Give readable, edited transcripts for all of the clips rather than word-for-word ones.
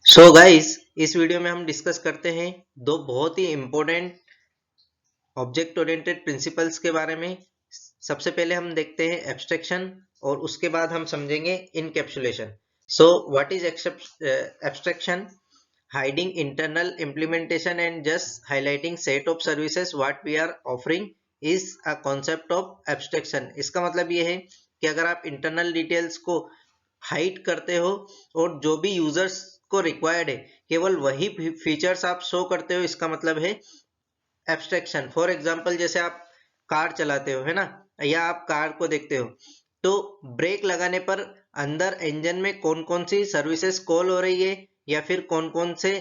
So guys, इस video में हम डिस्कस करते हैं दो बहुत ही इम्पोर्टेंट ऑब्जेक्ट ओरिएंटेड प्रिंसिपल्स के बारे में। सबसे पहले हम देखते हैं एब्स्ट्रैक्शन और उसके बाद हम समझेंगे encapsulation. So what is abstraction? Hiding internal implementation and just highlighting set of services what we are offering is a concept of abstraction. इसका मतलब ये है कि अगर आप इंटरनल डिटेल्स को हाइड करते हो और जो भी यूजर्स को रिक्वायर्ड है केवल वही फीचर्स आप शो करते हो, इसका मतलब है एब्स्ट्रैक्शन। फॉर एग्जांपल, जैसे आप कार चलाते हो, है ना, या आप कार को देखते हो, तो ब्रेक लगाने पर अंदर इंजन में कौन कौन सी सर्विसेज कॉल हो रही है या फिर कौन कौन से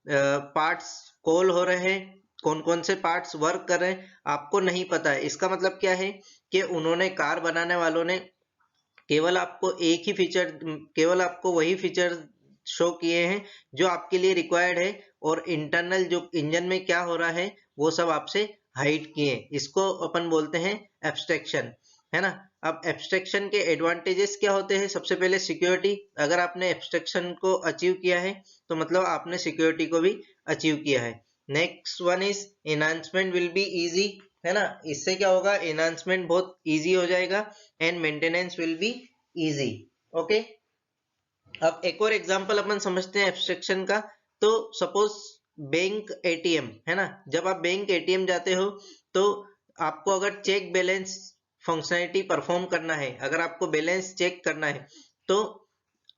पार्ट्स कॉल हो रहे हैं, कौन कौन से पार्ट्स वर्क कर रहे हैं, आपको नहीं पता है। इसका मतलब क्या है कि उन्होंने, कार बनाने वालों ने केवल आपको एक ही फीचर, केवल आपको वही फीचर शो किए हैं जो आपके लिए रिक्वायर्ड है, और इंटरनल जो इंजन में क्या हो रहा है वो सब आपसे हाइड किए। इसको अपन बोलते हैं एब्स्ट्रैक्शन, है ना। अब एब्स्ट्रैक्शन के एडवांटेजेस क्या होते हैं? सबसे पहले सिक्योरिटी। अगर आपने एब्स्ट्रैक्शन को अचीव किया है तो मतलब आपने सिक्योरिटी को भी अचीव किया है। Next one is enhancement will be easy, है ना। इससे क्या होगा? एनहांसमेंट बहुत इजी हो जाएगा and maintenance will be easy. Okay, अब एक और एग्जांपल अपन समझते हैं एब्स्ट्रैक्शन का। तो सपोज बैंक एटीएम, है ना, जब आप बैंक एटीएम जाते हो तो आपको अगर चेक बैलेंस फंक्शनैलिटी परफॉर्म करना है, अगर आपको बैलेंस चेक करना है, तो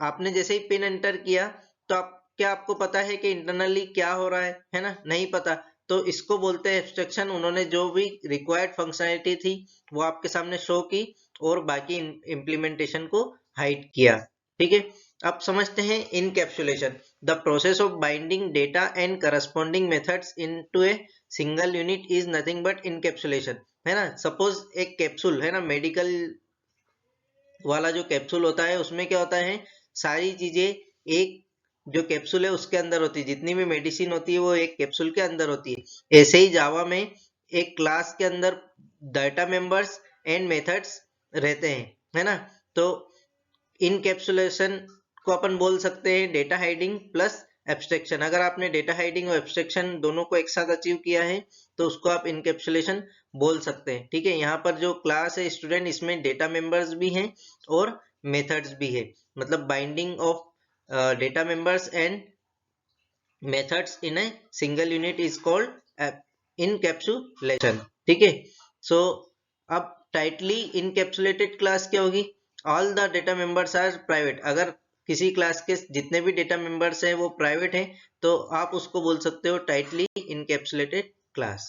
आपने जैसे ही पिन एंटर किया तो आप, क्या आपको पता है कि इंटरनली क्या हो रहा है ना? नहीं पता। तो इसको बोलते हैं एब्स्ट्रैक्शन। उन्होंने जो भी रिक्वायर्ड फंक्शनैलिटी थी वो आपके सामने शो की और बाकी इम्प्लीमेंटेशन को हाइड किया। ठीक है, अब समझते हैं encapsulation. The process of binding data and corresponding methods into A single unit is nothing but encapsulation, है ना। सपोज एक कैप्सूल, है ना, मेडिकल वाला जो कैप्सूल होता है उसमें क्या होता है, सारी चीजें एक जो कैप्सूल है उसके अंदर होती है, जितनी भी मेडिसिन होती है वो एक कैप्सूल के अंदर होती है। ऐसे ही जावा में एक क्लास के अंदर डाटा मेंबर्स एंड मेथड्स रहते हैं, है ना। तो इनकैप्सुलेशन को अपन बोल सकते हैं डेटा हाइडिंग प्लस एब्स्ट्रैक्शन। अगर आपने डेटा हाइडिंग और एब्स्ट्रैक्शन दोनों को एक साथ अचीव किया है तो उसको आप इनकैप्सुलेशन बोल सकते हैं। ठीक है, यहाँ पर जो क्लास है स्टूडेंट, इसमें डेटा मेंबर्स भी हैं और मेथड्स भी है, मतलब binding of data members and methods in a single unit is called encapsulation. ठीक है, सो अब टाइटली इनकैप्सुलेटेड क्लास क्या होगी? All the data members are private. अगर किसी क्लास के जितने भी डेटा मेंबर्स हैं वो प्राइवेट हैं तो आप उसको बोल सकते हो टाइटली इनकैप्सुलेटेड क्लास।